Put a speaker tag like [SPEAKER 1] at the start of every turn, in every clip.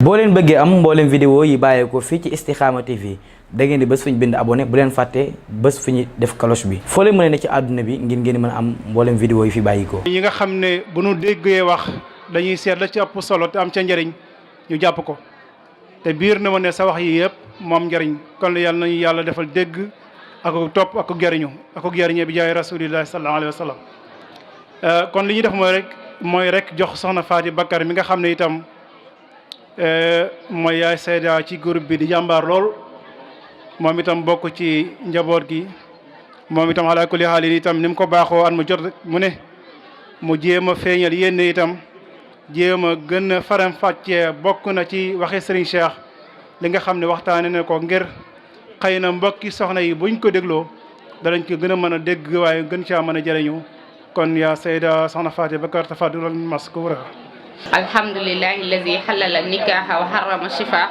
[SPEAKER 1] boo leen bëggee am mboolem vidéo yi bàyyeekoo fii ci Istikhama TV da ngeen di bés fu ñu bind abonné bu leen fàtte bés fu ñu def cloche bi foo leen mën a ne ci àdduna bi ngeen mën a am mboolem vidéo yi fi bàyyikoo
[SPEAKER 2] yi nga xam ne bu nu déggee wax dañuy seet la ci ëpp solo te am ca njëriñ ñu jàpp ko te biir na ma ne sa wax yi yëpp moom njëriñ kon yàlla nañu yàlla defal dégg ak topp ak jëriñu ak jëriñe bi jaay rasulillahi sallallahu alayhi wa sallam kon li ñuy def mooy rek jox soxna Faty Bakar mi nga xam ne itam mooy yaay Seyda ci groupe bi di jàmbaar lool moom itam bokk ci njaboot gi moom itam ala kulli xaalin itam ni mu ko baaxoo at mu jot mu ne mu jéem a feeñal yéen itam jéem a gën a faram fàccee bokk na ci waxi Serigne Cheikh li nga xam ne waxtaane ne ko ngir xëy na mbokki soxna yi buñ ko dégloo danañ ko gën a mën a dégg waaye gën caa mën a jëriñu kon yaa Seyda soxna Faty Bakar tafaddulan maskura
[SPEAKER 3] alhamdulillahi alladi halala nikaha wa harrama shifa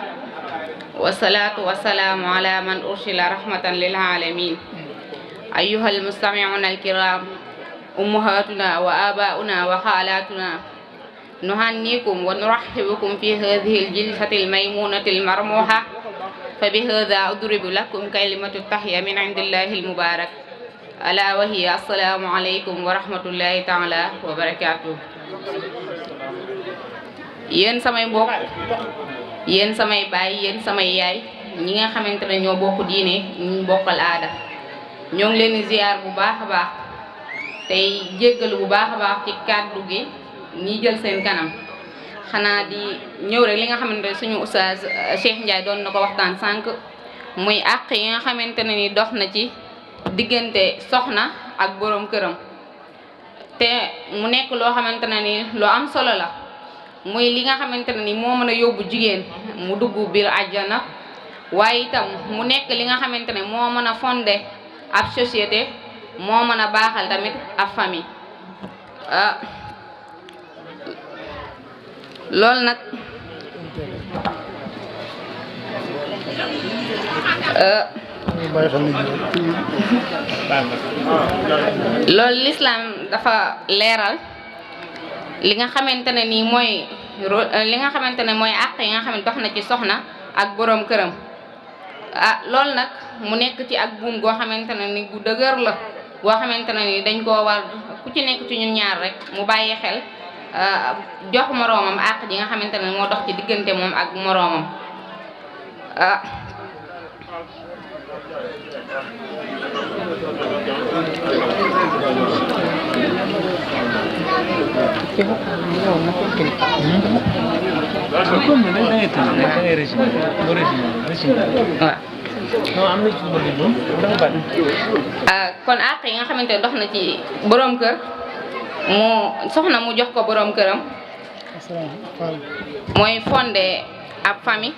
[SPEAKER 3] wasalaatu wasalaamu ala man ursila rahmatan lil alamin ayyuha almustami'una alkiram ummahatuna wa abauna wa xalatuna nuhannikum wa nurahibukum fi hadhihi aljilsati almaymunati almarmuha fa bihadha udribu lakum kalimatu tahya min indillahi almubarak ala wa hiya assalamu alaykum wa rahmatullahi taala wa barakatuh. Yéen samay mbokk yéen samay baay yéen samay yaay ñi nga xamante ne ñoo bokk diine ñu bokkal aada ñoo ngi leen di ziar bu baax a baax tey jéggalu bu baax a baax ci kàddu gi ñi jël seen kanam xanaa di ñëw rek li nga xamante ne suñu oustaz Cheikh Ndiaye doon na ko waxtaan sànq muy àq yi nga xamante ne ni dox na ci diggante soxna ak boroom këram te mu nekk loo xamante ne ni lu am solo la muy li nga xamante ne ni moo mën a yóbbu jigéen mu dugg biir àjjana waaye itam mu nekk li nga xamante ne moo mën a fonder ab société moo mën a baaxal tamit ab famille loolu nag loolu l'islam dafa leeral li nga xamante ne nii mooy li nga xamante ne mooy àq yi nga xam ne dox na ci soxna ak boroom këram loolu nag mu nekk ci ak buum goo xamante ne ni gu dëgër la goo xamante ne ni dañ koo war ku ci nekk ci ñun ñaar rek mu bàyyi xel jox moroomam àq ji nga xamante ne moo dox ci diggante moom ak moroomam kon àq yi nga xamante ne dox na ci boroom kër mu soxna mu jox ko boroom këram mooy fondé ab famille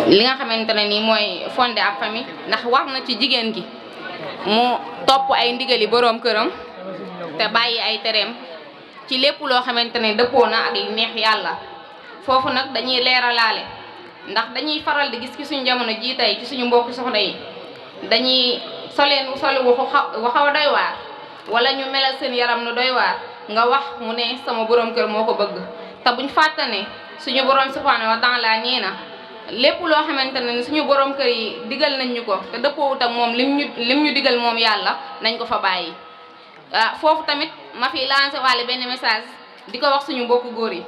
[SPEAKER 3] li nga xamante ne nii mooy fondé ab famille ndax war na ci jigéen gi mu topp ay ndigali boroom këram te bàyyi ay tereem ci lépp loo xamante ne dëppoo na ak li neex yàlla foofu nag dañuy leeralaale ndax dañuy faral di gis ci suñu jamono jii tey ci suñu mbokki soxna yi dañuy soleen solu waxaw doy waar wala ñu melal seen yaram nu doy waar nga wax mu ne sama boroom kër moo ko bëgg te buñ fàttane suñu boroom subhanahu wa taala nee na lépp loo xamante ne suñu boroom kër yi digal nañ ñu ko te dëppoowut ak moom lim ñu digal moom yàlla nañ ko fa bàyyi foofu tamit ma fi lancé waale benn message di ko wax suñu mbokku góor yi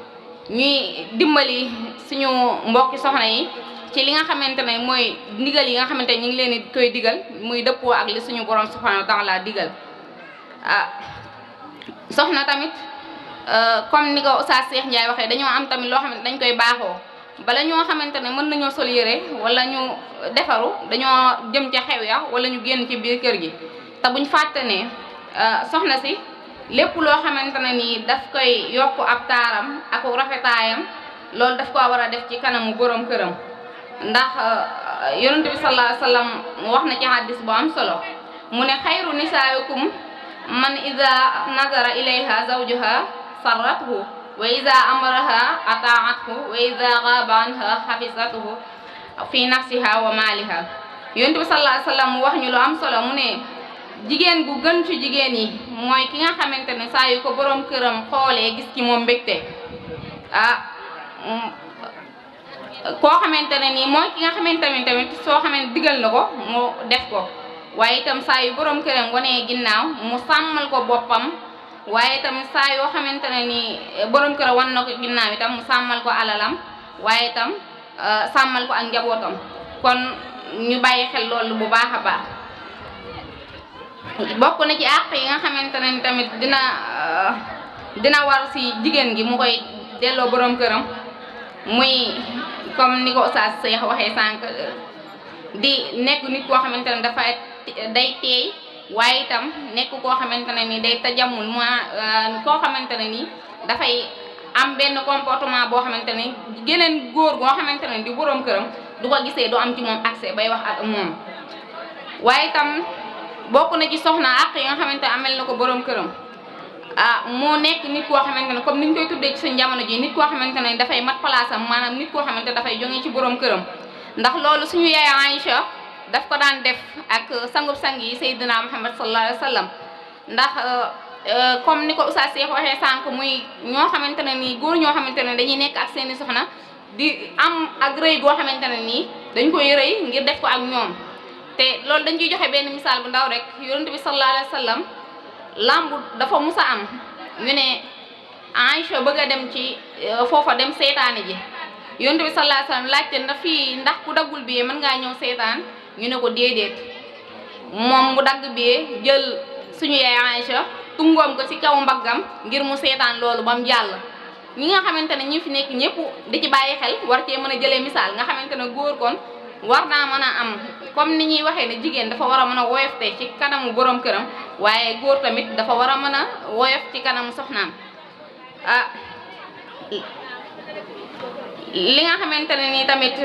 [SPEAKER 3] ñuy dimbali suñu mbokki soxna yi ci li nga xamante ne mooy ndigal yi nga xamante ne ñu ngi leen di koy digal muy dëppoo ak li suñu borom subhanahu wa taala digal soxna tamit comme ni ko Oustaz Cheikh Ndiaye waxee dañoo am tamit loo xamante dañ koy baaxoo bala ñoo xamante ne mën nañoo sol yére wala ñu defaru dañoo jëm ca xew ya wala ñu génn ci biir kër gi te buñ fàtte ne soxna si lépp loo xamante ne nii daf koy yokk ab taaram ak rafetaayam loolu daf ko war a def ci kanamu boroom këram ndax yonent bi sallallahu alayhi wasallam wax na ci hadis bu am solo mu ne xayru nisaa'ikum man ida nazara ilayha zawjuha sarrathu wa ida amaraha ata'athu wa ida ghaba anha hafizathu fi nafsiha wa maliha yonent bi sallallahu alayhi wasallam wax ñu lu am solo mu ne jigéen gu gën ci jigéen yi mooy ki nga xamante ne saa yu ko boroom këram xoolee gis ci moom mbégte koo xamante ne nii mooy ki nga xamante ne tamit soo xamante digal na ko mu def ko waaye itam saa yu borom këram wanee ginnaaw mu sàmmal ko boppam waaye itam saa yoo xamante ne nii borom këram wan na ko ginnaaw itam mu sàmmal ko alalam waaye itam sàmmal ko ak njabootam kon ñu bàyyi xel loolu bu baax a baax. bokk na ci àq yi nga xamante ne tamit dina war ci jigéen gi mu koy delloo borom këram muy comme ni ko Oustaz Cheikh waxee sànq di nekk nit koo xamante ne dafa day teey waaye itam nekk koo xamante ne ni day tajamul koo xamante ne ni dafay am benn comportement boo xamante ne geneen góor goo xamante ne di borom këram du ko gisee du am ci moom accès bay wax ak moom waaye itam bokk na ci soxna àq yi nga xamante ne amel na ko borom këram moo nekk nit koo xamante ne comme niñ koy tuddee ci suñ jamono ji nit koo xamante ne dafay mat place am maanaam nit koo xamante dafay jóge ci borom këram ndax loolu suñu yaay Aïcha daf ko daan def ak sangub sang yi Seydina Muhammad sallallahu alayhi wa sallam ndax comme ni ko Oustaz Cheikh waxee sànq muy ñoo xamante ne nii góor ñoo xamante ne dañuy nekk ak seeni soxna di am ak rëy goo xamante ne nii dañ koy rëy ngir def ko ak ñoom te loolu dañ ciy joxe benn misaal bu ndaw rek yonent bi sallallahu alayhi wa sallam lambu dafa musa am ñu ne Aïcha bëgg a dem ci foofa dem seetaani ji yonent bi sallallahu alayhi wa sallam laajte na fii ndax ku daggul bi mën ngaa ñëw seetaan ñu ne ko déedéet moom mu dagg bi jël suñu yaay Aïcha tungoom ko ci kaw mbaggam ngir mu seetaan loolu ba mu jàll ñi nga xamante ne ñi fi nekk ñëpp di ci bàyyi xel war cee mën a jëlee misaal nga xamante ne góor kon war naa mën a am comme ni ñuy waxee ne jigéen dafa war a mën a woyofte ci kanamu borom këram waaye góor tamit dafa war a mën a woyof ci kanamu soxnaam li nga xamante ne nii tamit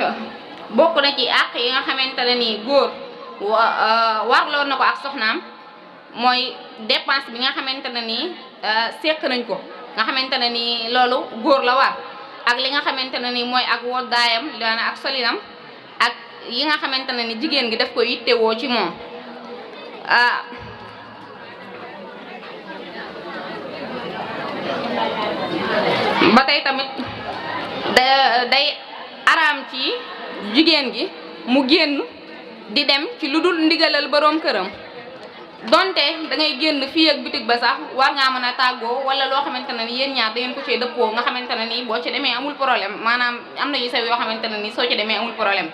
[SPEAKER 3] bokk na ci àq yi nga xamante ne nii góor warloo na ko ak soxnaam mooy dépense bi nga xamante ne nii seq nañ ko nga xamante ne nii loolu góor la war ak li nga xamante ne nii mooy ak woddaayam daana ak solinam ak yi nga xamante ne ni jigéen gi daf ko yittewoo ci moom ba tey tamit day araam ci jigéen gi mu génn di dem ci lu dul ndigalal boroom këram donte da ngay génn fii ak bitig ba sax war ngaa mën a tàggoo wala loo xamante ne ni yéen ñaar da ngeen ko cee dëppoo nga xamante ne ni boo ci demee amul problème maanaam am na yu sew yoo xamante ne ni soo ci demee amul problème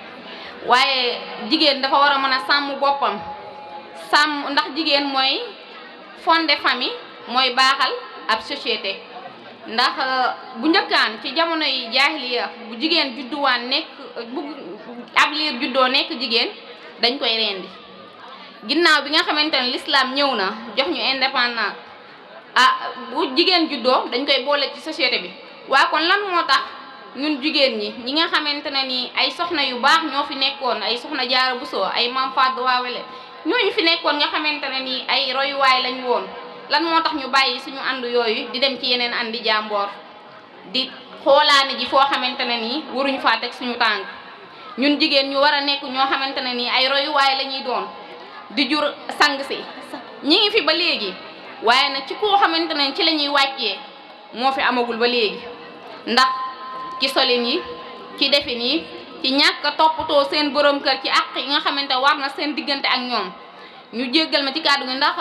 [SPEAKER 3] waaye jigéen dafa war a mën a sàmm boppam sàmm ndax jigéen mooy fondé famille mooy baaxal ab société ndax bu njëkkaan ci jamono yi jaahiliya bu jigéen judduwaan nekk bu ab liir juddoo nekk jigéen dañ koy rendi ginnaaw bi nga xamante ne l'islam ñëw na jox ñu indépendant bu jigéen juddoo dañ koy boole ci société bi waa kon lan moo tax ñun jigéen ñi nga xamante ne ni ay soxna yu baax ñoo fi nekkoon ay soxna Jaara Buso ay Maam Fatou Waawele ñooñu fi nekkoon nga xamante ne ni ay royuwaay lañ woon lan moo tax ñu bàyyi suñu ànd yooyu di dem ci yeneen andi jàmboor di xoolaane ji foo xamante ne nii waruñu faa teg suñu tànk ñun jigéen ñu war a nekk ñoo xamante ne nii ay royuwaay la ñuy doon di jur sang si ñi ngi fi ba léegi waaye nag ci koo xamante ne ci la ñuy wàccee moo fi amagul ba léegi ndax ci solin yi ci defin yi ci ñàkk a toppatoo seen borom kër ci àq yi nga xamante war na seen diggante ak ñoom ñu jéggal ma ci kàddu gi ndax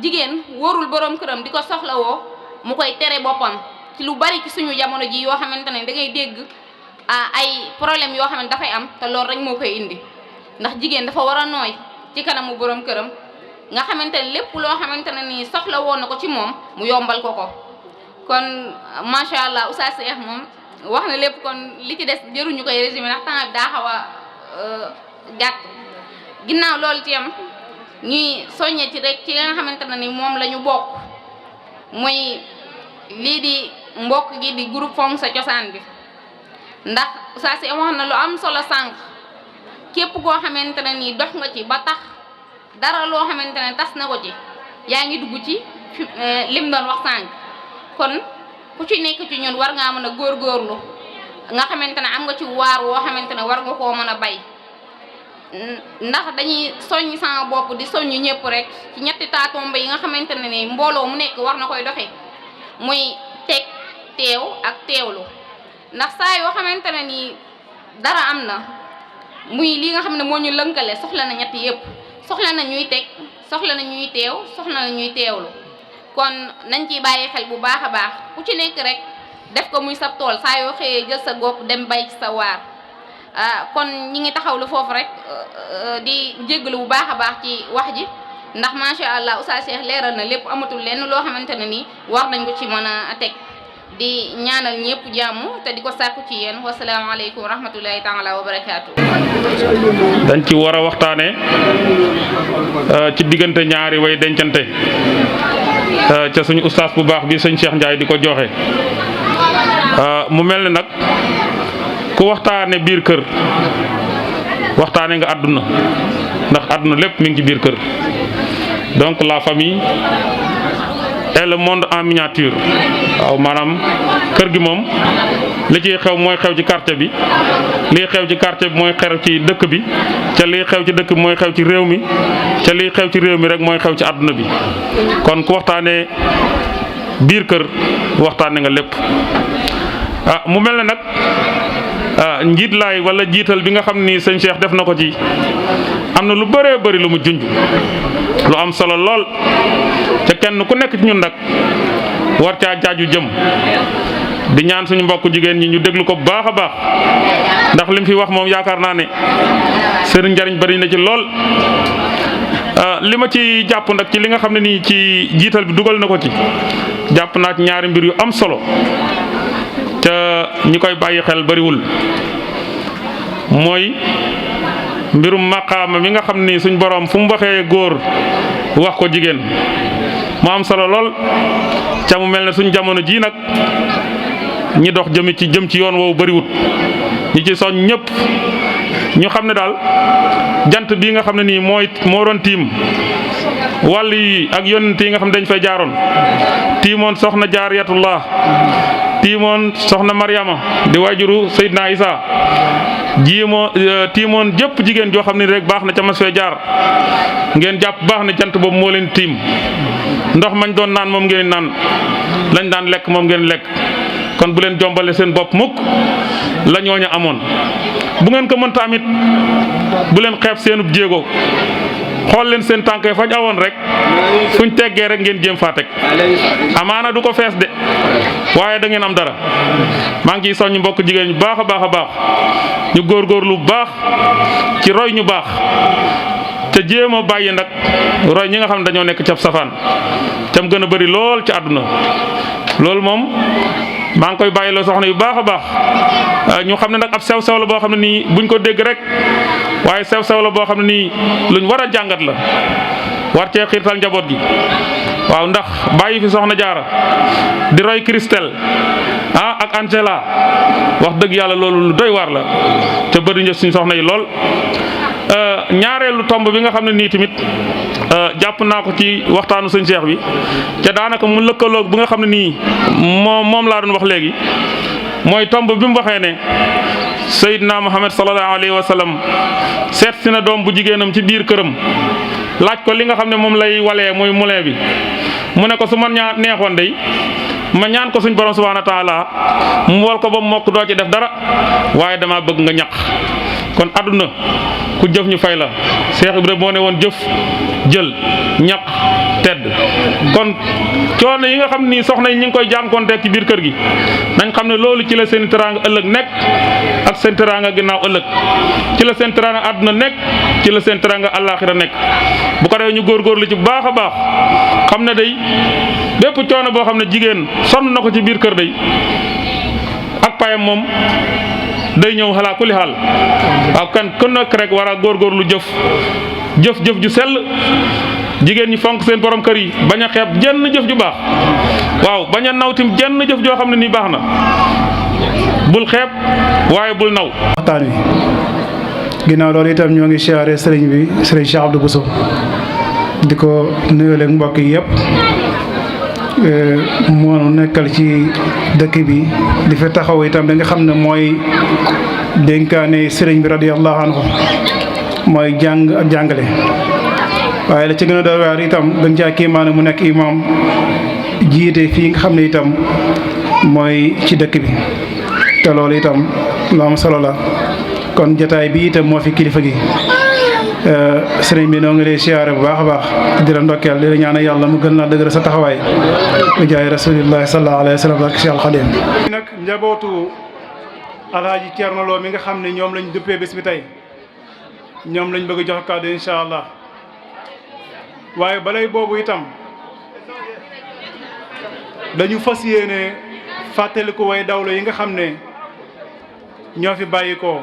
[SPEAKER 3] jigéen warul borom këram di ko soxlawoo mu koy tere boppam ci lu bari ci suñu jamono ji yoo xamante ne da ngay dégg ay problème yoo xamante dafay am te loolu rek moo koy indi ndax jigéen dafa war a nooy ci kanamu borom këram nga xamante ne lépp loo xamante ne nii soxla woon na ko ci moom mu yombal ko ko kon macha allah Oustaz Cheikh moom wax na lépp kon li ci des jëruñu koy résumé ndax temps bi daa xaw a gàtt ginnaaw loolu ci am ñuy soññe ci rek ci li nga xamante ne ni moom la ñu bokk muy lii di mbokk gi di groupe Fonk Sa Cosaan bi ndax Oustaz Cheikh wax na lu am solo sànq képp koo xamante ne nii dox nga ci ba tax dara loo xamante ne tas na ko ci yaa ngi dugg ci lim doon wax sànq kon ku ci nekk ci ñun war ngaa mën a góorgóorlu nga xamante ne am nga ci waar woo xamante ne war nga koo mën a bay ndax dañuy soññ sama bopp di soññ ñëpp rek ci ñetti taatomba yi nga xamante ne ni mbooloo mu nekk war na koy doxee muy teg teew ak teewlu ndax saa yoo xamante ne nii dara am na muy li nga xam ne moo ñu lënkale soxla na ñett yépp soxla na ñuy teg soxla na ñuy teew soxla na ñuy teewlu kon nañ ciy bàyyi xel bu baax a baax ku ci nekk rek def ko muy sab tool saa yoo xëyee jël sa gopp dem bay ci sa waar kon ñi ngi taxawlu foofu rek di jégalu bu baax a baax ci wax ji ndax macha allah Oustaz Cheikh leeral na lépp amatul lenn loo xamante ne nii war nañ ko ci mën a teg di ñaanal ñëpp jàmm te di ko sàkku ci yéen wasalaamaaleykum wa rahmatullahi taala wa barakaatu.
[SPEAKER 4] dañ ci war a waxtaane ci diggante ñaari way dencante ca suñu ustaas bu baax bi sëñ Cheikh Ndiaye di ko joxe mu mel ne nag ku waxtaane biir kër waxtaane nga àdduna ndax àdduna lépp mi ngi ci biir kër donc la famille et le monde en miniature waaw maanaam kër gi moom li ciy xew mooy xew ci quartier bi lii xew ci quartier bi mooy xew ci dëkk bi ca lii xew ci dëkk bi mooy xew ci réew mi ca lii xew ci réew mi rek mooy xew ci àdduna bi kon ku waxtaanee biir kër waxtaane nga lépp mu mel ne nag njiit laay wala jiital bi nga xam ni sëñ Cheikh def na ko ci am na lu bëree bëri lu mu junj lu am solo lool ca kenn ku nekk ci ñun nag war caa jaaju jëm di ñaan suñu mbokk jigéen ñi ñu déglu ko bu baax a baax ndax li mu fi wax moom yaakaar naa ne seen njariñ bari na ci lool. li ma ci jàpp nag ci li nga xam ne nii ci jiital bi dugal na ko ci jàpp naa ci ñaari mbir yu am solo te ñi koy bàyyi xel bariwul mooy mbirum maqaama mi nga xam ni suñ borom fu mu waxee góor wax ko jigéen mu am solo lool ca mu mel ne suñ jamono jii nag ñi dox jëm ci yoon woowu bariwut ñi ci soñ ñëpp ñu xam ne daal jant bii nga xam ne nii moo doon tiim wàll yi ak yonent yi nga xam ne dañ fay jaaroon tiimoon soxna jaariyatullah tiimoon soxna Maryama di waajuru Seydina Isa tiimoon jëpp jigéen joo xam ne rek baax na ca mas fee jaar ngeen jàpp baax na jant boobu moo leen tiim ndox mañ doon naan moom ngeen naan lañ daan lekk moom ngeen lekk kon bu leen jombale seen bopp mukk la ñooña amoon bu ngeen ko mënta amit bu leen xeeb seenub jéego xool leen seen tànk fañ awoon rek fuñ teggee rek ngeen jéem faa teg amaana du ko fees de waaye da ngeen am dara maa ngi ciy soññ mbokk jigéen ñu baax a baax a baax ñu góorgóorlu bu baax ci roy ñu baax te jéem a bàyyi nag roy ñi nga xam ne dañoo nekk cab safaan tam gën a bari lool ci àdduna loolu moom maa ngi koy bàyyiloo soxna yu baax a baax ñu xam ne nag ab sew-sew la boo xam ne nii buñ ko dégg rek waaye sew-sew la boo xam ne nii luñ war a jàngat la war cee xiirtal njaboot gi waaw ndax bàyyi fi soxna jaara di roy Christelle ak Angela wax dëgg yàlla loolu lu doy waar la te bëri na suñ soxna yi lool. ñaareelu tomb bi nga xam ne nii tamit jàpp naa ko ci waxtaanu sëñ Cheikh bi te daanaka mu lëkkaloog bi nga xam ne nii moom laa doon wax léegi mooy tomb bi mu waxee ne Seydina Muhammad sallallahu alayhi wa sallam seet si na doom bu jigéenam ci biir këram laaj ko li nga xam ne moom lay walee muy moulin bi mu ne ko su ma neexoon day ma ñaan ko suñ borom subhanahu wa taala mu wol ko ba mu mokk doo ci def dara waaye dama bëgg nga ñaq kon àdduna ku jëf ñu fay la Cheikh Ibrahima moo ne woon jëf jël ñaq tedd kon coono yi nga xam ni soxna yi ñu ngi koy jànkoonteeg ci biir kër gi nañ xam ne loolu ci la seen teraanga ëllëg nekk ak seen teraanga ginnaaw ëllëg ci la seen teraanga àdduna nekk ci la seen teraanga àllaaxira nekk bu ko defee ñu góorgóorlu ci baax a baax xam ne day bépp coono boo xam ne jigéen sonn na ko ci biir kër day ak payam moom day ñëw xalaa kulli xaal waaw kan ku nekk rek war a góorgóorlu jëf ju sell jigéen ñi fonk seen borom kër yi bañ a xeeb jenn jëf ju baax waaw bañ a nawtim jenn jëf joo xam ne nii baax na bul xeeb waaye bul naw.
[SPEAKER 2] waxtaan wi ginnaaw loolu itam ñoo ngi siyaare sëriñ bi sëriñ Cheikh Abdou Bousso di ko nuyooleeg mbokk yi yëpp moonu nekkal ci dëkk bi di fa taxaw itam da nga xam ne mooy dénkaane sëriñ bi radiyallahu anhu mooy jàng ak jàngale waaye la ci gën a doy waar itam gën caa kiimaane mu nekk imam jiite fii nga xam ne itam mooy ci dëkk bi te loolu itam lu am solo la kon jataay bi itam moo fi kilifa gi sëriñ bi noo ngi lay siyaare bu baax a baax di la ndokkeel di la ñaanal yàlla mu gën laa dëgër sa taxawaay bi jaay rasulillahi sallallahu alayhi wa sallam ak Cheikh Khadim nag njabootu alhaaji Thierno Lo mi nga xam ne ñoom lañ duppee bés bi tey ñoom lañ bëgg a jox kàddu incha allah waaye balay boobu itam dañu fas yéene fàttaliku way dawlo yi nga xam ne ñoo fi bàyyi ko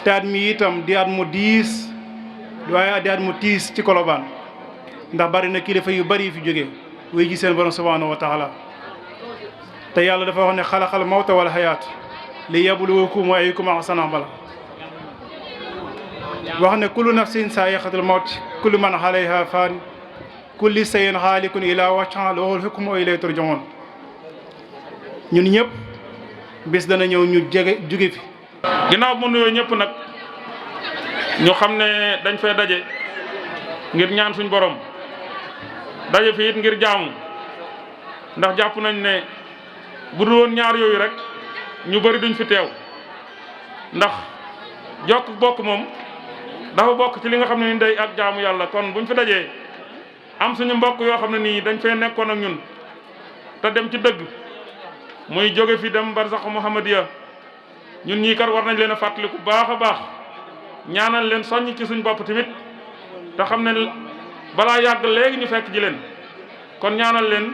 [SPEAKER 2] te at mi itam di at mu diis waaye di at mu tiis ci Colobane ndax bari na kilifa yu bari fi jóge wuy ji seen borom subhanahu wa taala te yàlla dafa wax ne xalaqal mawta wal hayaat li yabluwakum ayyukum ahsanu amala wax ne kullu nafsin saa'iqatul mawt kullu man alayha faan kulli shay'in haalikun ilaa wajhihi lahul hukmu wa ilayhi turja'un ñun ñëpp bis dana ñëw ñu jóge fi
[SPEAKER 4] ginnaaw bu nuyoo ñëpp nag ñu xam ne dañ fay daje ngir ñaan suñ borom daje fi it ngir jaamu ndax jàpp nañ ne bu dul woon ñaar yooyu rek ñu bari duñ fi teew ndax jokk bokk moom dafa bokk ci li nga xam ne ni day ak jaamu yàlla kon buñ fi dajee am suñu mbokk yoo xam ne nii dañ fay nekkoon ak ñun te dem ci dëgg muy jóge fi dem barsax Muhammadiya ñun ñii kat war nañ leen a fàttaliku baax a baax ñaanal leen soññ ci suñ bopp tamit te xam ne balaa yàgg léegi ñu fekk ji leen kon ñaanal leen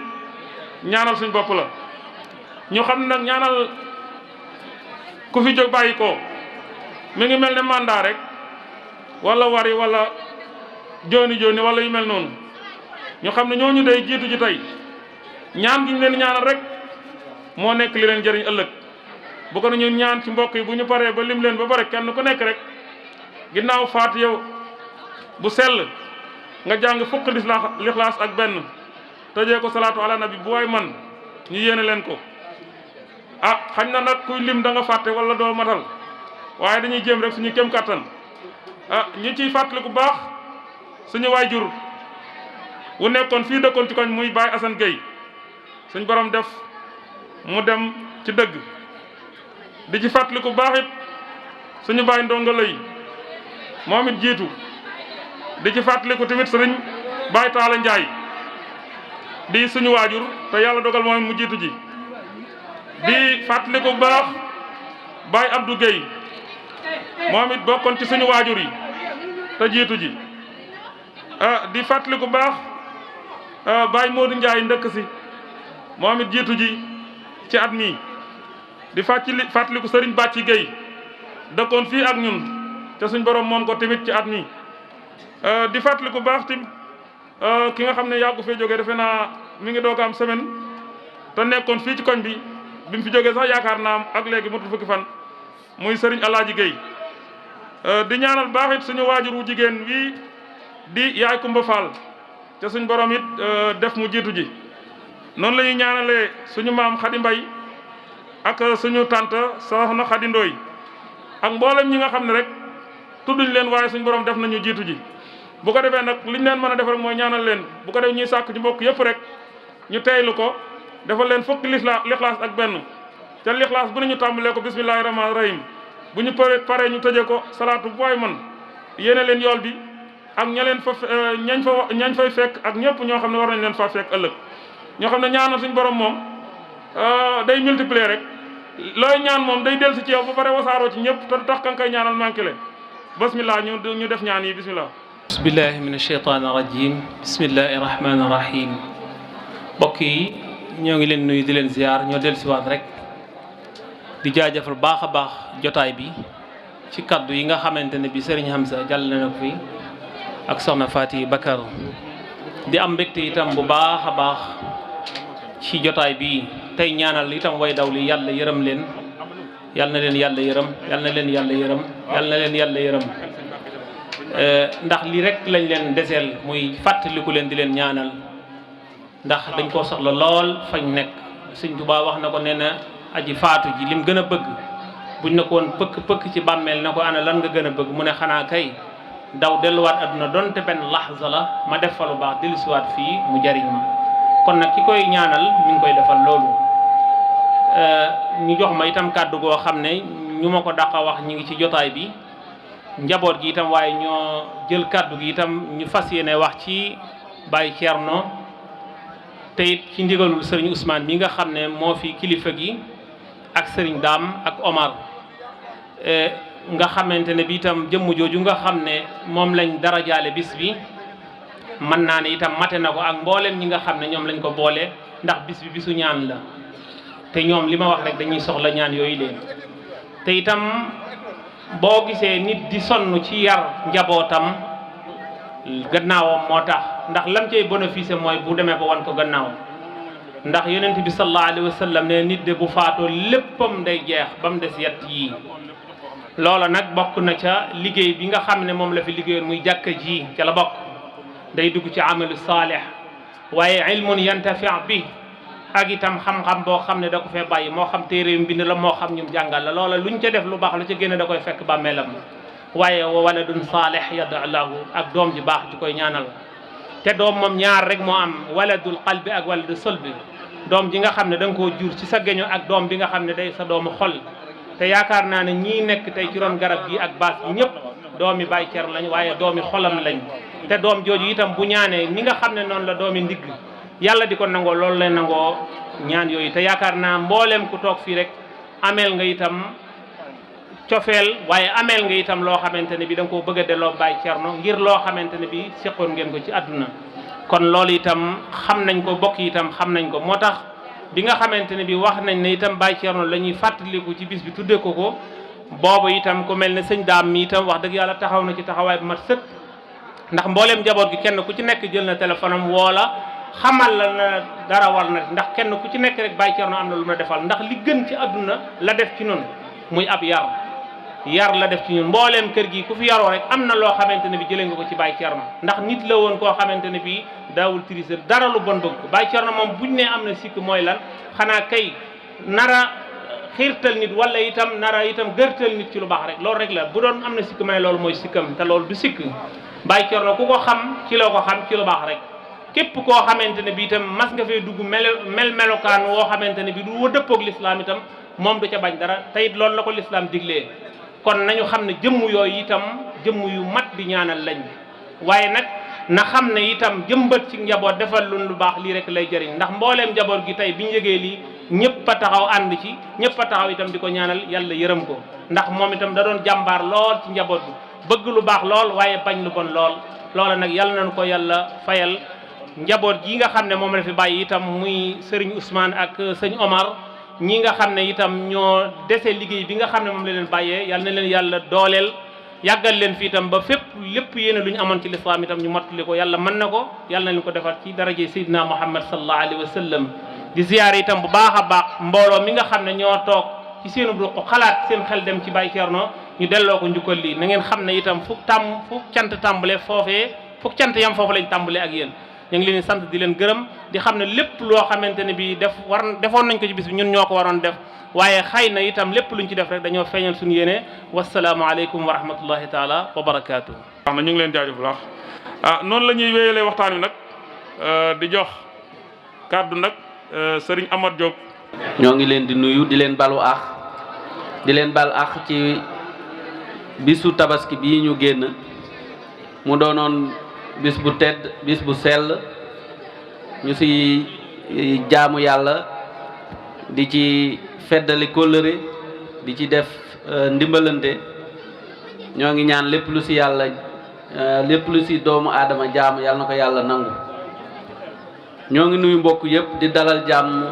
[SPEAKER 4] ñaanal suñ bopp la ñu xam ne nag ñaanal ku fi jóg bàyyi ko mi ngi mel ne mandat rek wala wari wala jooni jooni wala yu mel noonu ñu xam ne ñooñu day jiitu ji tey ñaan gi ñu leen ñaanal rek moo nekk li leen jëriñ ëllëg bu ko ñu ñaan ci mbokk yi bu ñu paree ba lim leen ba pare kenn ku nekk rek ginnaaw faat yow bu sell nga jàng fukk lixlaas ak benn tëjee ko salaatu ala nabi bu waay man ñu yéene leen ko xañ na nag kuy lim da nga fàtte wala doo matal waaye dañuy jéem rek suñu kem kattan ñu ciy fàttaliku baax suñu waajur wu nekkoon fii dëkkoon ci koñ muy Baye Assane Gueye suñ borom def mu dem ci dëgg di ci fàttaliku baax it suñu baay ndongo lay moom it jiitu di ci fàttaliku tamit sëriñ Baye Taala Njaay di suñu waajur te yàlla dogal moom mu jiitu ji di fàttaliku baax Baye Abdou Gueye moom it bokkoon ci suñu waajur yi te jiitu ji di fàttaliku baax Baye Modou Njaay ndëkk si moom it jiitu ji ci at mi di fàttaliku sëriñ Bàcci Gueye dëkkoon fii ak ñun te suñ borom moom ko tamit ci at mi di fàttaliku baax tim ki nga xam ne yàggu fee jógee defe naa mi ngi doog am semaine te nekkoon fii ci koñ bi mu fi jógee sax yaakaar naa ak léegi mutul fukki fan muy sëriñ Alaaji Gueye di ñaanal baax it suñu waajur wu jigéen wii di yaay Kumba Fall te suñ borom it def mu jiitu ji noonu la ñuy ñaanalee suñu maam Xadi Mbay ak suñu tante soxna Xadi Ndooy ak mboolem ñi nga xam ne rek tudduñ leen waaye suñu borom def nañu jiitu ji bu ko defee nag liñ leen mën a def rek mooy ñaanal leen bu ko def ñuy sàkk ci mbokk yëpp rek ñu teylu ko defal leen fukki lixlaas ak benn te lixlaas bu ne ñu tàmbalee ko bismillahi rahmaani rahim bu ñu paree ñu tëjee ko salaatu bu waay man yéene leen yool bi ak ña leen fa ñañ fay fekk ak ñëpp ñoo xam ne war nañ leen fa fekk ëllëg ñoo xam ne ñaanal suñu borom moom day multiplier rek looy ñaan moom day dellu si ci yow ba pare wasaaroo ci ñëpp te tax kan koy ñaanal manqué le bismillah ñu def ñaan yi bismillah
[SPEAKER 5] bismillahi min asheytaan irajim bismillahi irahmani irahim mbokk yi ñoo ngi leen nuyu di leen ziar ñoo dellu siwaat rek di jaajëfal baax a baax jotaay bi ci kaddu yi nga xamante ne bi Serigne Hamza jàll na ko fi ak soxna Faati Bakar di am mbégte itam bu baax a baax ci jotaay bi tey ñaanal itam way daw li yàlla yërëm leen yàlla na leen yàlla yërëm yàlla na leen yàlla yërëm yàlla na leen yàlla yërëm ndax lii rek lañ leen deseel muy fàttaliku leen di leen ñaanal ndax dañ koo soxla lool fañ nekk Sëñ Tuubaa wax na ko nee na aji faatu ji lim gën a bëgg buñ ne ko woon pëkk ci bàmmeel na ko ana lan nga gën a bëgg mu ne xanaa kay daw delluwaat adduna donte benn laxza la ma def fa lu baax dellusiwaat fii mu jariñ ma kon nag ki koy ñaanal mi ngi koy defal loolu ñu jox ma itam kàddu goo xam ne ñu ma ko dàqa wax ñi ngi ci jotaay bi njaboot gi itam waaye ñoo jël kàddu gi itam ñu fas yéene wax ci Baye Thierno te it ci ndigalul sëriñ Ousmane mi nga xam ne moo fi kilifa gi ak sëriñ Daam ak Omar nga xamante ne bi itam jëmm jooju nga xam ne moom lañ darajaale bis bi mën naa ne itam mate na ko ak mboolem ñi nga xam ne ñoom lañ ko boole ndax bis bi bisu ñaan la te ñoom li ma wax rek dañuy soxla ñaan yooyu leen te itam boo gisee nit di sonn ci yar njabootam gannaawam moo tax ndax lam cay bénéfice mooy bu demee ba wan ko gannaaw ndax yonent bi sallallahu alayhi wa sallam ne nit de bu faatoo léppam day jeex ba mu des yett yii loola nag bokk na ca liggéey bi nga xam ne moom la fi liggéeyoon muy jàkka ji ca la bokk day dugg ci amalu saalih waaye ilmun yantafi bi ak itam xam-xam boo xam ne da ko fee bàyyi moo xam téere mbind la moo xam ñum jàngal la loola luñ ca def lu baax lu ca génne da koy fekk bàmmeelam waaye wa waladun saalih yad'u lahu ak doom ji baax ji koy ñaanal te doom moom ñaar rek moo am waladul qalbi ak waladul sulbi doom ji nga xam ne da nga koo jur ci sa geño ak doom bi nga xam ne day sa doomu xol te yaakaar naa ne ñii nekk tey ci ron garab gi ak baas bi ñëpp doomi Baye Thierno lañ waaye doomi xolam lañ te doom jooju itam bu ñaanee ni nga xam ne noonu la doomi ndigg yàlla di ko nangoo loolu lay nangoo ñaan yooyu te yaakaar naa mbooleem ku toog fii rek ameel nga itam cofeel waaye ameel nga itam loo xamante ne bi da nga koo bëgg a delloo Baye Thierno ngir loo xamante ne bi seqoon ngeen ko ci àdduna kon loolu itam xam nañ ko bokk itam xam nañ ko moo tax bi nga xamante ne bi wax nañ ne itam Baye Thierno la ñuy fàttaliku ci bis bi tuddee ko ko boobu itam ku mel ne sëñ daam mi itam wax dëgg yàlla taxaw na ci taxawaay bu mat sëkk ndax mbooleem njaboot gi kenn ku ci nekk jël na téléphone am woola xamal la na dara war na ndax kenn ku ci nekk rek Baye Thierno am na lu mu la defal ndax li gën ci àdduna la def ci ñun muy ab yar la def ci ñun mbooleem kër gi ku fi yaroo rek am na loo xamante ne bi jëlee nga ko ci Baye Thierno ndax nit la woon koo xamante ne bi daawul triser dara lu bon bëgg ko Baye Thierno moom buñ ne am na sikk mooy lan xanaa kay nara xiirtal nit wala itam nara itam gërtal nit ci lu baax rek loolu rek la bu doon am na sikk ma ne loolu mooy sikkam te loolu du sikk Baye Thierno ku ko xam ci loo ko xam ci lu baax rek képp koo xamante ne bi itam mas nga fee dugg melokaan woo xamante ne bi du dëppoog l'islam itam moom du ca bañ dara teyit loolu la ko l'islam diglee kon nañu xam ne jëmm yooyu itam jëmm yu mat di ñaanal lañ waaye nag na xam ne itam jëmbat ci njaboot defal lu baax lii rek lay jëriñ ndax mbooleem njaboot gi tey bi ñu yëgee lii ñëpp a taxaw ànd ci ñëpp a taxaw itam di ko ñaanal yàlla yërëm ko ndax moom itam da doon jàmbaar lool ci njaboot bi bëgg lu baax lool waaye bañ lu bon lool loola nag yàlla nañu ko yàlla fayal njaboot gi nga xam ne moom la fi bàyyi itam muy sëriñ Ousmane ak sëñ Omar ñi nga xam ne itam ñoo dese liggéey bi nga xam ne moom la leen bàyyee yal na leen yàlla dooleel yàggal leen fi itam ba fépp lépp yéene lu ñu amoon ci lislaam itam ñu mottali ko yàlla mën na ko yàlla na leen ko defal ci daraje Seydina Muhammad sallallahu alayhi wa sallam di ziyaare itam bu baax a baax mbooloo mi nga xam ne ñoo toog ci seenu ruq xalaat seen xel dem ci Baye Thierno ñu delloo ko njukkal lii na ngeen xam ne itam fu cant tàmbale foofee fu cant yam foofu lañ tàmbale ak yéen ñu ngi leen di sant di leen gërëm di xam ne lépp loo xamante ne bii defoon nañ ko ci bis bi ñun ñoo ko waroon def waaye xëy na itam lépp luñ ci def rek dañoo feeñal suñu yéene wasalaamualeykum wa rahmatullahi taala wa barakaatu.
[SPEAKER 4] wax na ñu ngi leen jaajëfal wax noonu la ñuy wéyalee waxtaan wi nag di jox kàddu nag sëriñ Amath Diop.
[SPEAKER 6] ñoo ngi leen di nuyu di leen balu ax di leen bal ax ci bisu tabaski bii ñu génn mu doonoon bis bu tedd bis bu sell ñu ci jaamu yàlla di ci feddali kóllëre di ci def ndimbalante ñoo ngi ñaan lépp lu ci yàlla lépp lu ci doomu aadama jaamu yàlla na ko yàlla nangu ñoo ngi nuyu mbokk yépp di dalal jàmm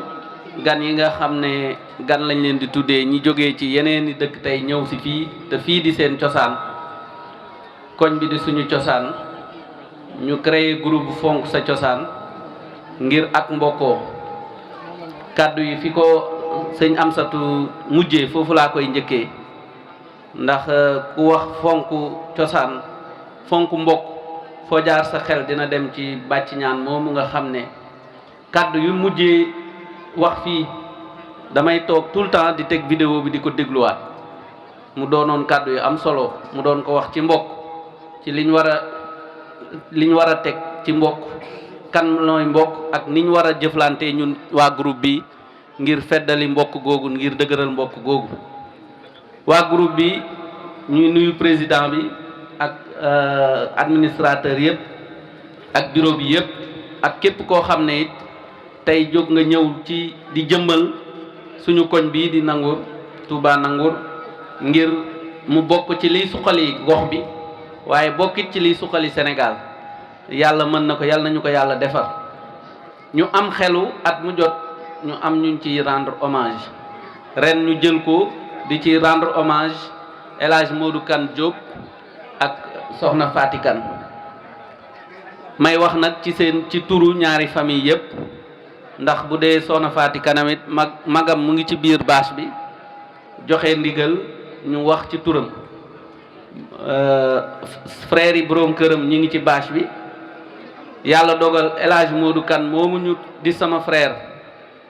[SPEAKER 6] gan yi nga xam ne gan lañ leen di tuddee ñi jógee ci yeneeni dëkk tey ñëw ci fii te fii di seen cosaan koñ bi di suñu cosaan ñu créé groupe fonk sa cosaan ngir ak mbokkoo kàddu yi fi ko sëñ Amsatu mujjee foofu laa koy njëkkee ndax ku wax fonk cosaan fonk mbokk foo jaar sa xel dina dem ci bàcc ñaan moomu nga xam ne kàddu yu mujjee wax fii damay toog tout le temps di teg vidéo bi di ko dégluwaat mu doonoon kàddu yu am solo mu doon ko wax ci mbokk ci liñ war a teg ci mbokk kan mooy mbokk ak niñ war a jëflante ñun waa groupe bi ngir feddali mbokk googu ngir dëgëral mbokk googu waa groupe bi ñuy nuyu président bi ak administrateur yëpp ak bureau bi yëpp ak képp koo xam ne it tey jóg nga ñëw ci di jëmmal suñu koñ bii di Nangour Touba Nangour ngir mu bokk ci liy suqali gox bi waaye bokkit ci liy suqali Sénégal yàlla mën na ko yàlla nañu ko yàlla defar ñu am xelu at mu jot ñu am ñu ci rendre hommage ren ñu jël ko di ci rendre hommage El Hadj Modou Kane Diop ak Soxna Fati Kane may wax nag ci turu ñaari famille yépp ndax bu dee Soxna Fati Kane it magam mu ngi ci biir bâche bi joxe ndigal ñu wax ci turam frère yi boroom këram ñi ngi ci bâche bi yàlla dogal El Hadj Modou Kane moomu ñu di sama frère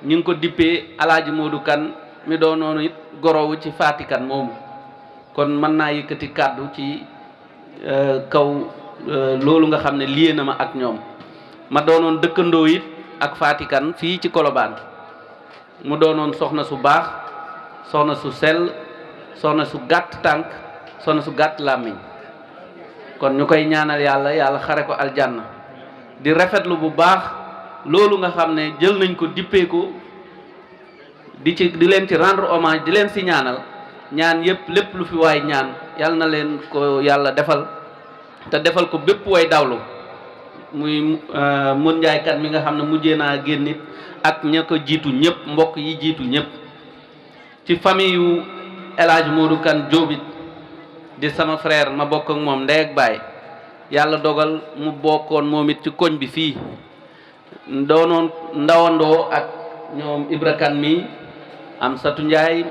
[SPEAKER 6] ñu ngi ko dippee El Hadj Modou Kane mi doonoonu it gorowu ci Fati Kane moomu kon mën naa yëkkati kàddu ci kaw loolu nga xam ne lié na ma ak ñoom ma doonoon dëkkandoo it ak Fati Kane fii ci Colobane mu doonoon soxna su baax soxna su sell soxna su gàtt tànk soxna su gàtt làmmiñ kon ñu koy ñaanal yàlla xare ko aljanna di rafetlu bu baax loolu nga xam ne jël nañ ko dippee ko di leen ci rendre hommage di leen si ñaanal ñaan yépp lépp lu fi waay ñaan yàlla na leen ko yàlla defal te defal ko bépp way dawlu muy mun njaay kat mi nga xam ne mujjee naa génn nit ak ña ko jiitu ñëpp mbokk yi jiitu ñëpp ci famille yu El Hadj Modou Kane Diop it di sama frère ma bokk ak moom ndey ak baay yàlla dogal mu bokkoon moom it ci koñ bi fii doonoon ndawandoo ak ñoom Ibra Kane mi am Satu Njaay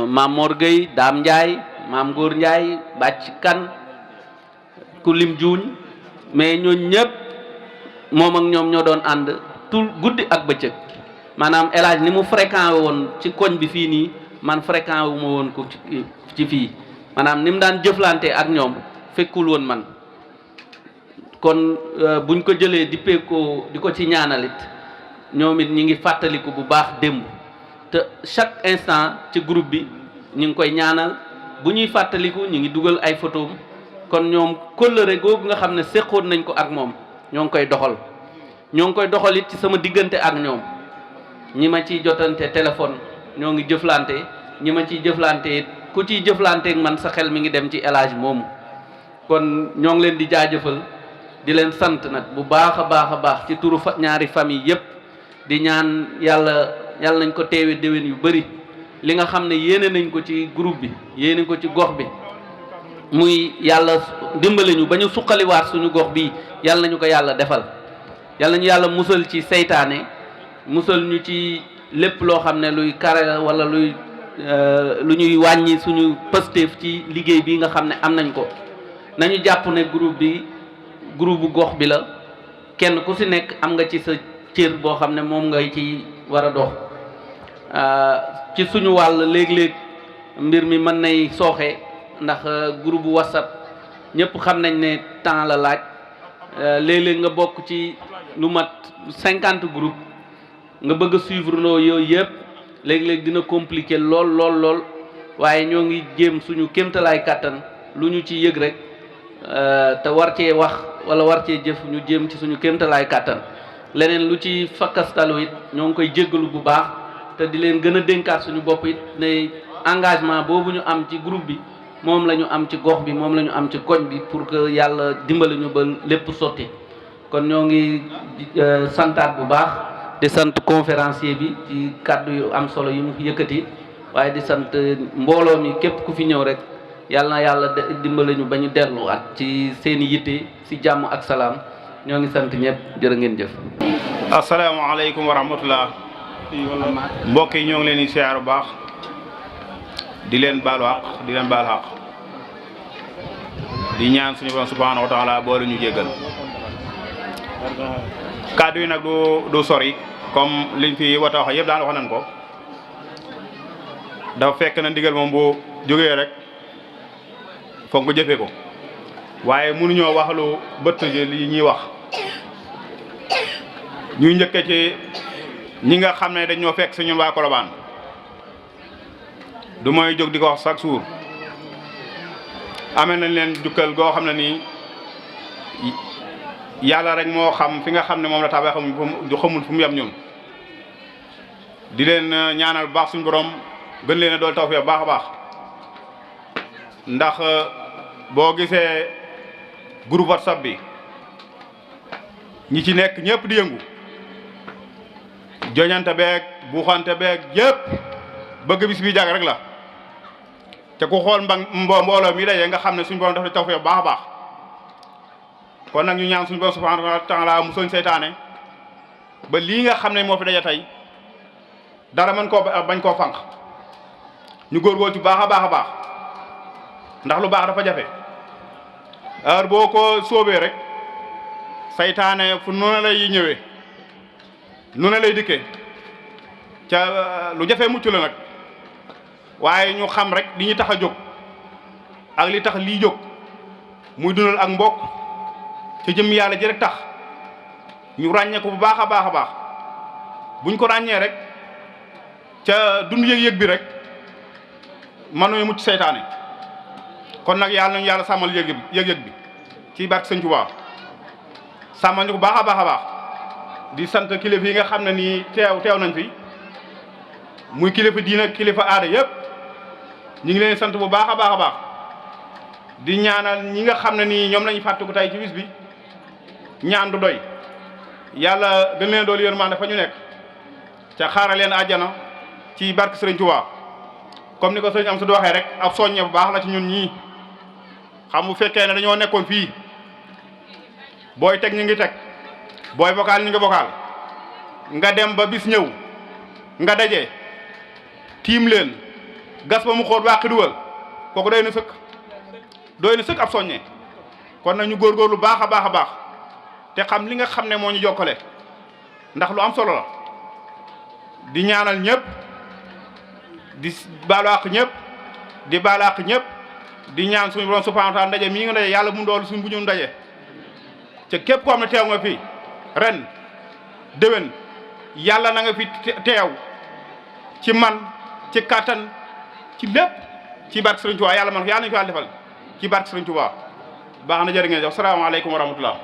[SPEAKER 6] maam Mor Gueye Daam Njaay maam Góor Njaay Bàcc Kan ku lim juuñ mais ñooñ ñëpp moom ak ñoom ñoo doon ànd tout guddi ak bëccëg maanaam El Hadj ni mu fréquent woon ci koñ bi fii nii man fréquent wu ma woon ko ci fii maanaam ni mu daan jëflante ak ñoom fekkul woon man kon buñ ko jëlee dippee ko di ko ci ñaanalit ñoom it ñi ngi fàttaliku bu baax démb te chaque instant ci groupe bi ñu ngi koy ñaanal bu ñuy fàttaliku ñu ngi dugal ay photos kon ñoom kóllëre googu nga xam ne séqoon nañ ko ak moom ñoo ngi koy doxal ñoo ngi koy doxal it ci sama diggante ak ñoom ñi ma ciy jotante téléphone ñoo ngi jëflante ñi ma ciy jëflante it ku ciy jëflante ak man sa xel mi ngi dem ci El Hadj moomu kon ñoo ngi leen di jaajëfal di leen sant nag bu baax a baax ci turu ñaari famille yépp di ñaan yàlla nañ ko teewe déwén yu bari li nga xam ne yéene nañ ko ci groupe bi yéene ko ci gox bi muy yàlla dimbale ñu ba ñu suqaliwaat suñu gox bi yàlla nañu ko yàlla defal yàlla nañu yàlla musal ci seytaane musal ñu ci lépp loo xam ne luy kare wala lu ñuy wàññi suñu pësteef ci liggéey bi nga xam ne am nañ ko nañu jàpp ne groupe bi groupe bu gox bi la kenn ku ci nekk am nga ci sa cër boo xam ne moom ngay ci war a dox ci suñu wàll léeg-léeg mbir mi mën nay sooxe ndax groupe bu WhatsApp ñëpp xam nañ ne temps la laaj léeg-léeg nga bokk ci lu mat 50 groupes nga bëgg a suivre loo yooyu yëpp léeg-léeg dina compliqué lool waaye ñoo ngi jéem suñu kéemtalaay kàttan lu ñu ci yëg rek te war cee wax wala war cee jëf ñu jéem ci suñu kéemtalaay kàttan leneen lu ci fakkastalu it ñoo ngi koy jéggalu bu baax te di leen gën a dénkaat suñu bopp it ne engagement boobu ñu am ci groupe bi moom la ñu am ci gox bi moom la ñu am ci koñ bi pour que yàlla dimbali ñu ba lépp sotti kon ñoo ngi santaat bu baax di sant conférencier bi ci kàddu yu am solo yu mu yëkkati waaye di sant mbooloo mi képp ku fi ñëw rek yàlla na yàlla dimbali ñu ba ñu delluwaat ci seeni yitte ci jàmm ak salaam ñoo ngi sant ñëpp jërë ngeen jëf.
[SPEAKER 2] asalaamaaleykum wa rahmatullah mbokk yi ñoo ngi leen di siyaar bu baax di leen baalu àq di leen baal àq di ñaan suñu borom subhanahu wa taala boole ñu jéggal kàddu yi nag du sori comme liñ fi wata wax yëpp daan wax nañ ko dafa fekk na ndigal moom bu jógee rek foog nga jëfee ko waaye mënuñoo wax lu bëtt li ñuy wax ñuy njëkke ci ñi nga xam ne dañ ñoo fekk si ñun waa Colobane du may jóg di ko wax chaque jour amee nañ leen jukkal goo xam ne nii yàlla rek moo xam fi nga xam ne moom la tabax xamul fu mu yem ñun di leen ñaanal bu baax suñu borom gën leen a dool tawfiq bu baax a baax ndax boo gisee groupe WhatsApp bi ñi ci nekk ñëpp di yëngu joñante beeg buuxante beeg yëpp bëgg bis bi jàgg rek la te ku xool mbooloo mi daje nga xam ne suñu borom daf di tawfiq bu baax a baax kon nag ñu ñaan suñu borom subhanahu wa taala mu soñ seytaane ba lii nga xam ne moo fi daje tey dara mën koo bañ koo fànq ñu góorgóorlu ci baax a baax a baax ndax lu baax dafa jafe heure boo ko sóobee rek saytaane fu noonu lay ñëwee noonu lay dikkee ca lu jafe mucc la nag waaye ñu xam rek li ñu tax a jóg ak li tax lii jóg muy dundal ak mbokk ca jëm yàlla ji rek tax ñu ràññee ko bu baax a baax a baax buñ ko ràññee rek ca dund yëg-yëg bi rek mënuñu mucc seytaane kon nag yàlla nañu yàlla sàmmal yëg-yëg bi ci barke Sëñ Tuubaa sàmmal ñu ko baax a baax a baax di sant kilifa yi nga xam ne nii teew nañ fi muy kilifa diina kilifa aada yëpp ñu ngi leen sant bu baax a baax a baax di ñaanal ñi nga xam ne nii ñoom lañu fàttiku tey ci bis bi ñaan du doy yàlla gën leen doolu yërmande fa ñu nekk ca xaaral leen àjjana ci barke Sëriñ Tuubaa comme ni ko sëriñ am su waxee rek ab soññe bu baax la ci ñun ñii xam bu fekkee ne dañoo nekkoon fii booy teg ñu ngi teg booy vocal ñu ngi vocal nga dem ba bis ñëw nga daje tiim leen gas ba mu xóot wàqi dugal kooku doy na sëkk ab soññe kon nag ñu góorgóorlu baax a baax a baax te xam li nga xam ne moo ñu jokkale ndax lu am solo la di ñaanal ñëpp di baalu àq ñëpp di baalu àq ñëpp di ñaan suñu borom subhanahu wa ta'ala ndaje mii nga ndaje yàlla mu dool suñu bu ñu ndaje te képp koo xam ne teew nga fi ren déwén yàlla na nga fi teew ci man ci kattan ci lépp ci barke Sëriñ Tuubaa yàlla man ko yàlla nañu ko yàlla defal ci barke Sëriñ Tuubaa baax na jërë ngeen jëf salaamaaleykum wa rahmatullah